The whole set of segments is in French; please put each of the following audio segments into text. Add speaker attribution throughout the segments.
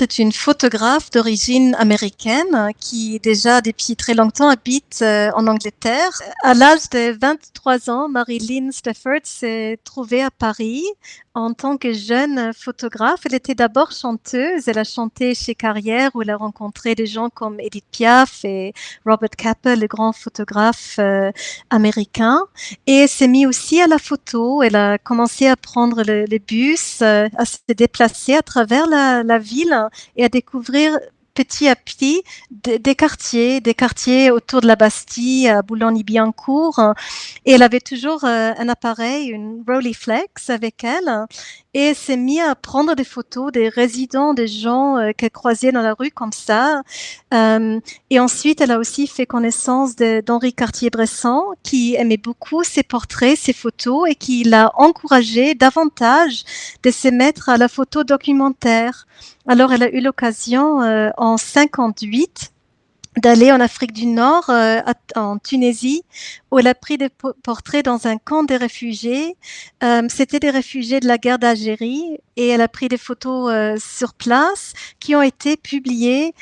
Speaker 1: est une photographe d'origine américaine qui déjà depuis très longtemps habite en Angleterre. À l'âge de 23 ans, Marilyn Stafford s'est trouvée à Paris en tant que jeune photographe. Elle était d'abord chanteuse. Elle a chanté chez Carrière où elle a rencontré des gens comme Edith Piaf et Robert Capa, le grand photographe américain. Et elle s'est mise aussi à la photo. Elle a commencé à prendre le bus, à se déplacer à travers la ville et à découvrir petit à petit des quartiers autour de la Bastille, à Boulogne-Billancourt. Et elle avait toujours un appareil, une Rolleiflex avec elle. Et elle s'est mise à prendre des photos des résidents, des gens qu'elle croisait dans la rue comme ça. Et ensuite, elle a aussi fait connaissance d'Henri Cartier-Bresson, qui aimait beaucoup ses portraits, ses photos, et qui l'a encouragé davantage de se mettre à la photo documentaire. Alors, elle a eu l'occasion en 58 d'aller en Afrique du Nord, en Tunisie, où elle a pris des portraits dans un camp des réfugiés. C'était des réfugiés de la guerre d'Algérie et elle a pris des photos sur place qui ont été publiées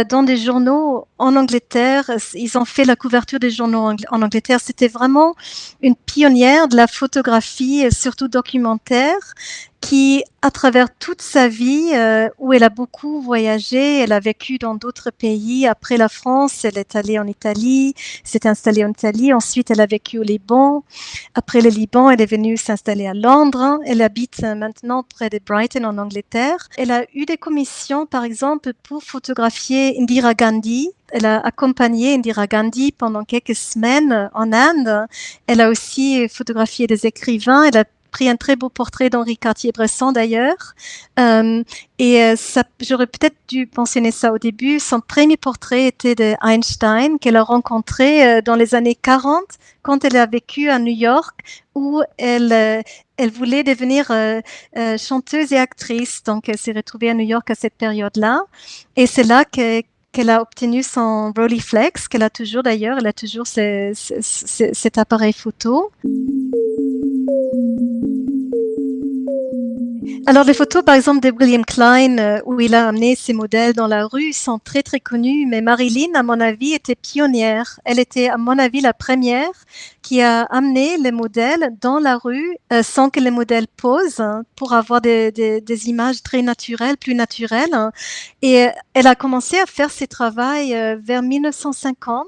Speaker 1: dans des journaux en Angleterre. Ils ont fait la couverture des journaux en Angleterre. C'était vraiment une pionnière de la photographie, surtout documentaire, qui, à travers toute sa vie, où elle a beaucoup voyagé, elle a vécu dans d'autres pays. Après la France, elle est allée en Italie, s'est installée en Italie. Ensuite, elle a vécu au Liban. Après le Liban, elle est venue s'installer à Londres. Elle habite maintenant près de Brighton, en Angleterre. Elle a eu des commissions, par exemple, pour photographier Indira Gandhi. Elle a accompagné Indira Gandhi pendant quelques semaines en Inde. Elle a aussi photographié des écrivains. Elle a pris un très beau portrait d'Henri Cartier-Bresson d'ailleurs. J'aurais peut-être dû mentionner ça au début. Son premier portrait était de Einstein qu'elle a rencontré dans les années 40 quand elle a vécu à New York où elle voulait devenir chanteuse et actrice. Donc elle s'est retrouvée à New York à cette période-là. Et c'est là qu'elle a obtenu son Rolleiflex, qu'elle a toujours d'ailleurs. Elle a toujours cet appareil photo. Alors, les photos, par exemple, de William Klein, où il a amené ses modèles dans la rue, sont très, très connues. Mais Marilyn, à mon avis, était pionnière. Elle était, à mon avis, la première qui a amené les modèles dans la rue sans que les modèles posent pour avoir des images très naturelles, plus naturelles. Et elle a commencé à faire ses travaux vers 1950.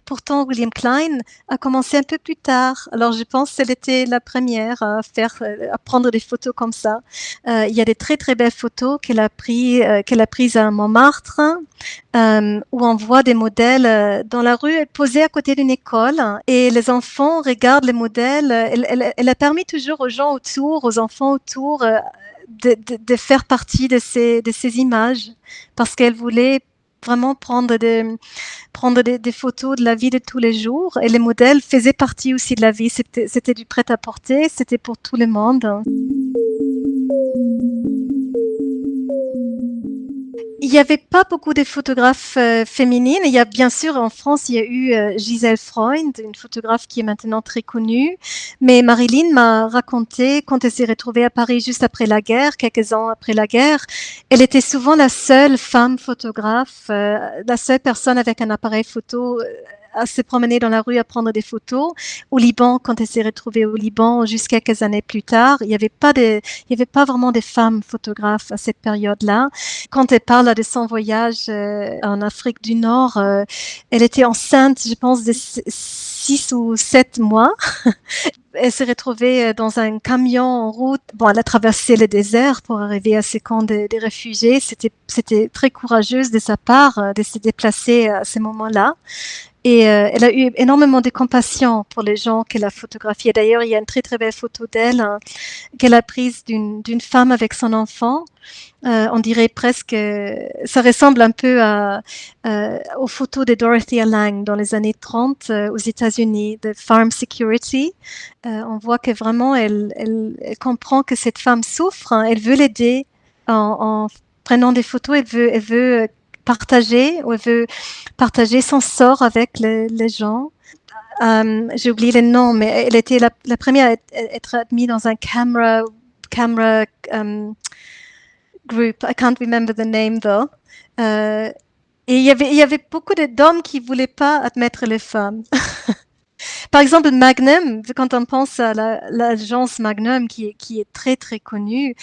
Speaker 1: Pourtant, William Klein a commencé un peu plus tard. Alors, je pense qu'elle était la première à prendre des photos comme ça. Il y a des très très belles photos qu'elle a prises à Montmartre, où on voit des modèles dans la rue posés à côté d'une école et les enfants regardent les modèles. Elle a permis toujours aux gens autour, aux enfants autour, de faire partie de ces images parce qu'elle voulait vraiment prendre des photos de la vie de tous les jours et les modèles faisaient partie aussi de la vie. C'était du prêt-à-porter, c'était pour tout le monde. Il n'y avait pas beaucoup de photographes féminines. Il y a bien sûr en France, il y a eu Gisèle Freund, une photographe qui est maintenant très connue. Mais Marilyn m'a raconté quand elle s'est retrouvée à Paris juste après la guerre, quelques ans après la guerre, elle était souvent la seule femme photographe, la seule personne avec un appareil photo à se promener dans la rue à prendre des photos. Au Liban, quand elle s'est retrouvée au Liban, juste quelques années plus tard, il n'y avait pas vraiment de femmes photographes à cette période-là. Quand elle parle de son voyage en Afrique du Nord, elle était enceinte, je pense, de 6 ou 7 mois. Elle s'est retrouvée dans un camion en route. Bon, elle a traversé le désert pour arriver à ce camp des réfugiés. C'était très courageuse de sa part de se déplacer à ce moment-là. Et elle a eu énormément de compassion pour les gens qu'elle a photographiés. D'ailleurs, il y a une très très belle photo d'elle qu'elle a prise d'une femme avec son enfant. On dirait presque, ça ressemble un peu aux photos de Dorothea Lange dans les années 30 aux États-Unis, de Farm Security. On voit que vraiment, elle comprend que cette femme souffre, hein, elle veut l'aider en prenant des photos, elle veut partager son sort avec les gens. J'ai oublié le nom, mais elle était la première à être admise dans un camera group. I can't remember the name though. Et il y avait beaucoup d'hommes qui voulaient pas admettre les femmes. Par exemple, Magnum, quand on pense à l'agence Magnum qui est très très connue,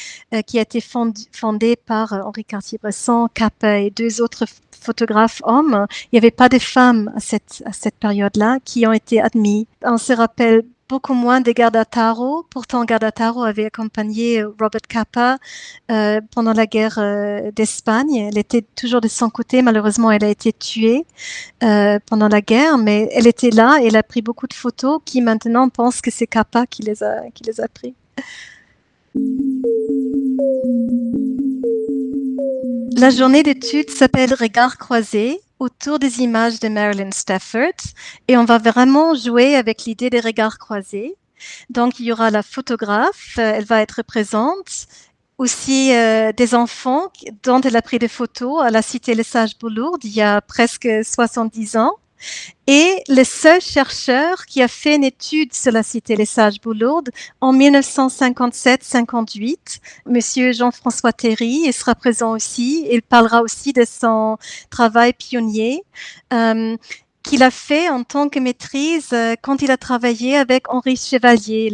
Speaker 1: qui a été fondée par Henri Cartier-Bresson, Capa et deux autres photographes hommes, il n'y avait pas de femmes à cette période-là qui ont été admis. On se rappelle beaucoup moins de Gerda Taro. Pourtant, Gerda Taro avait accompagné Robert Capa pendant la guerre d'Espagne. Elle était toujours de son côté. Malheureusement, elle a été tuée pendant la guerre, mais elle était là et elle a pris beaucoup de photos qui maintenant pensent que c'est Capa qui les a pris. La journée d'études s'appelle Regards croisés autour des images de Marilyn Stafford et on va vraiment jouer avec l'idée des regards croisés. Donc il y aura la photographe, elle va être présente, aussi des enfants dont elle a pris des photos à la Cité Les Sages Boulourdes il y a presque 70 ans. Et le seul chercheur qui a fait une étude sur la Cité Les Sages Boulourdes en 1957-58, Monsieur Jean-François Théry, il sera présent aussi. Il parlera aussi de son travail pionnier qu'il a fait en tant que maîtrise quand il a travaillé avec Henri Chevalier,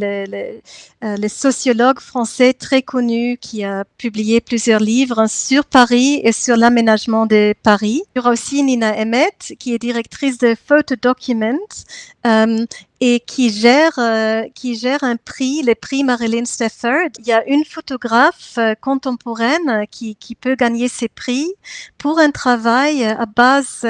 Speaker 1: le sociologue français très connu qui a publié plusieurs livres sur Paris et sur l'aménagement de Paris. Il y aura aussi Nina Emmett, qui est directrice de Photo Document et qui gère un prix, le prix Marilyn Stafford. Il y a une photographe contemporaine qui peut gagner ces prix pour un travail à base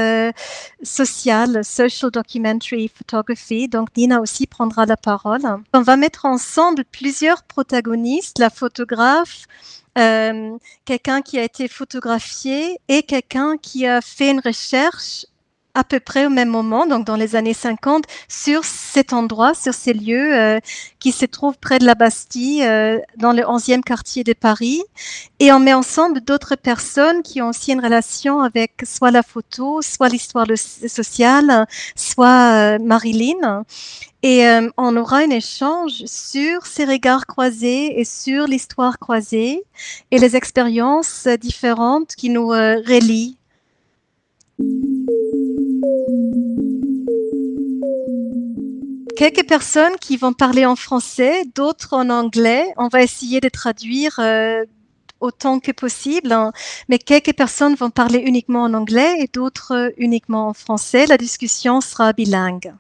Speaker 1: sociale, social documentary photography. Donc Nina aussi prendra la parole. On va mettre ensemble plusieurs protagonistes, la photographe, quelqu'un qui a été photographié et quelqu'un qui a fait une recherche à peu près au même moment, donc dans les années 50, sur cet endroit, sur ces lieux qui se trouvent près de la Bastille, dans le 11e quartier de Paris. Et on met ensemble d'autres personnes qui ont aussi une relation avec soit la photo, soit l'histoire sociale, soit Marilyn. Et on aura un échange sur ces regards croisés et sur l'histoire croisée et les expériences différentes qui nous relient. Quelques personnes qui vont parler en français, d'autres en anglais. On va essayer de traduire autant que possible, hein. Mais quelques personnes vont parler uniquement en anglais et d'autres uniquement en français. La discussion sera bilingue.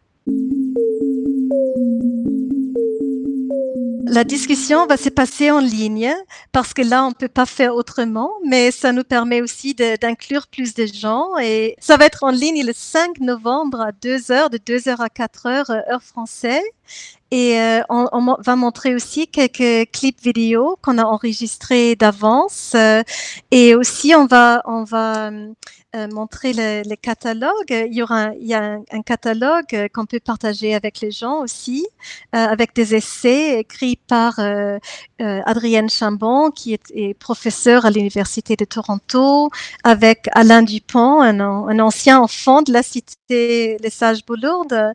Speaker 1: La discussion va se passer en ligne parce que là, on ne peut pas faire autrement, mais ça nous permet aussi d'inclure plus de gens. Et ça va être en ligne le 5 novembre à 2 heures, de 2 heures à 4 heures, heure française. Et on va montrer aussi quelques clips vidéo qu'on a enregistrés d'avance. Et aussi, on va montrer le catalogue. Il y a un catalogue qu'on peut partager avec les gens aussi, avec des essais écrits par Adrienne Chambon, qui est professeure à l'Université de Toronto, avec Alain Dupont, un ancien enfant de la Cité Les Sages Boulourdes,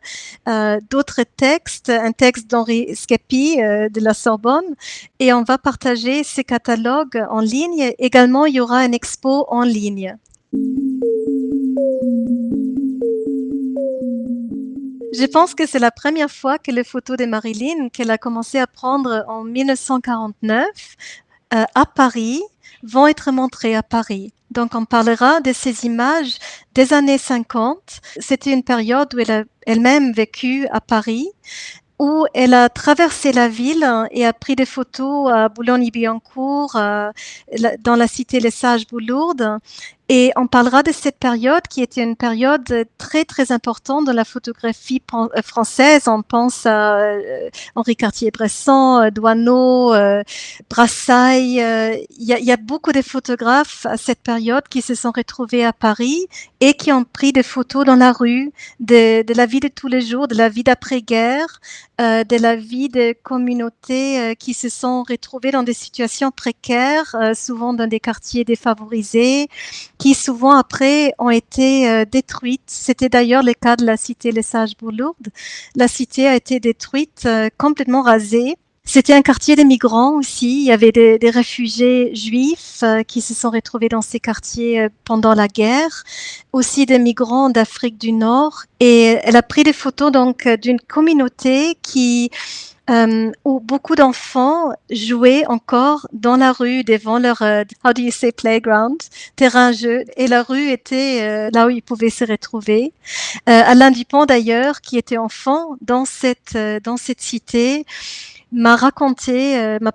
Speaker 1: d'autres textes, un texte d'Henri Scapi de la Sorbonne, et on va partager ces catalogues en ligne. Également, il y aura une expo en ligne. Je pense que c'est la première fois que les photos de Marilyn, qu'elle a commencé à prendre en 1949 à Paris, vont être montrées à Paris. Donc, on parlera de ces images des années 50. C'était une période où elle a elle-même vécu à Paris, où elle a traversé la ville et a pris des photos à Boulogne-Billancourt, dans la Cité Les Sages Boulourdes. Et on parlera de cette période qui était une période très, très importante dans la photographie française. On pense à Henri Cartier-Bresson, Doisneau, Brassailles. Il y a beaucoup de photographes à cette période qui se sont retrouvés à Paris et qui ont pris des photos dans la rue de la vie de tous les jours, de la vie d'après-guerre, de la vie des communautés qui se sont retrouvées dans des situations précaires, souvent dans des quartiers défavorisés, qui souvent après ont été détruites. C'était d'ailleurs le cas de la Cité Les Sages Boulourdes. La cité a été détruite, complètement rasée. C'était un quartier de migrants aussi. Il y avait des réfugiés juifs qui se sont retrouvés dans ces quartiers pendant la guerre, aussi des migrants d'Afrique du Nord. Et elle a pris des photos donc d'une communauté où beaucoup d'enfants jouaient encore dans la rue devant leur how do you say playground, terrain jeu, et la rue était là où ils pouvaient se retrouver. Alain Dupont d'ailleurs, qui était enfant dans cette cité, m'a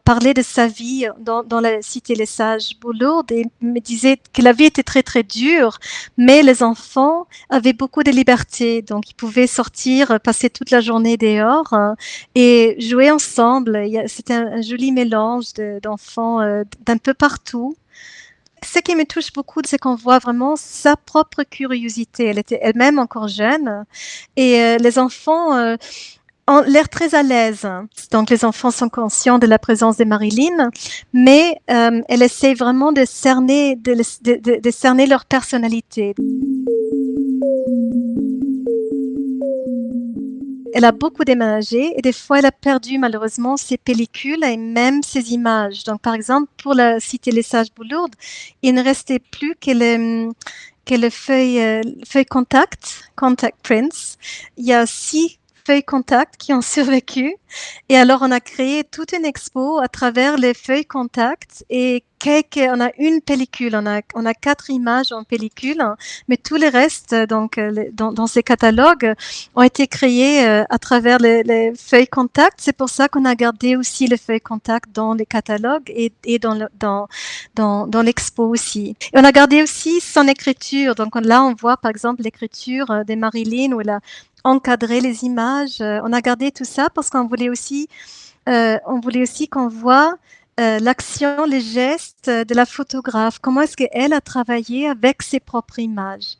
Speaker 1: parlé de sa vie dans la cité Les Sages Boulourdes et me disait que la vie était très très dure, mais les enfants avaient beaucoup de liberté, donc ils pouvaient sortir, passer toute la journée dehors et jouer ensemble. C'était un joli mélange d'enfants d'un peu partout. Ce qui me touche beaucoup, c'est qu'on voit vraiment sa propre curiosité. Elle était elle-même encore jeune et les enfants ont l'air très à l'aise. Donc les enfants sont conscients de la présence de Marilyn, mais elle essaie vraiment de cerner, de cerner leur personnalité. Elle a beaucoup déménagé et des fois elle a perdu malheureusement ses pellicules et même ses images. Donc par exemple pour la cité Les Sages Boulourdes, il ne restait plus que le feuille contact prints. Il y a 6 feuilles contact qui ont survécu. Et alors, on a créé toute une expo à travers les feuilles contact et on a une pellicule, on a 4 images en pellicule, mais tous les restes, donc, dans ces catalogues, ont été créés à travers les feuilles contact. C'est pour ça qu'on a gardé aussi les feuilles contact dans les catalogues et dans l'expo aussi. Et on a gardé aussi son écriture. Donc là, on voit par exemple l'écriture de Marilyn où elle a encadré les images. On a gardé tout ça parce qu'on voulait aussi qu'on voit l'action, les gestes de la photographe. Comment est-ce qu'elle a travaillé avec ses propres images?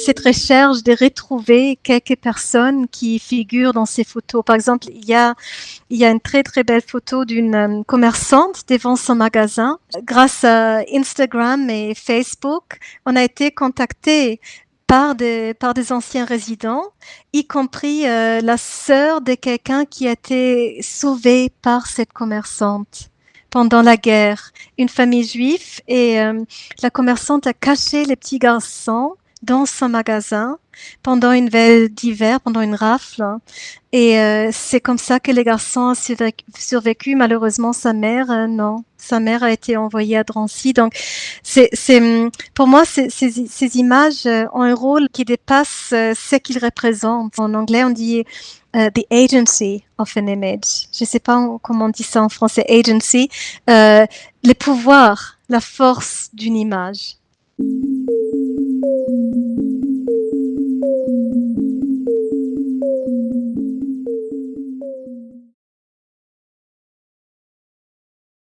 Speaker 1: Cette recherche de retrouver quelques personnes qui figurent dans ces photos. Par exemple, il y a une très très belle photo d'une commerçante devant son magasin. Grâce à Instagram et Facebook, on a été contacté par des anciens résidents, y compris la sœur de quelqu'un qui a été sauvé par cette commerçante pendant la guerre, une famille juive, et la commerçante a caché les petits garçons dans son magasin pendant une veille d'hiver, pendant une rafle. Et c'est comme ça que les garçons ont survécu. Malheureusement, sa mère, non. Sa mère a été envoyée à Drancy. Donc, pour moi, ces images ont un rôle qui dépasse ce qu'ils représentent. En anglais, on dit the agency of an image. Je ne sais pas comment on dit ça en français, agency. Le pouvoir, la force d'une image.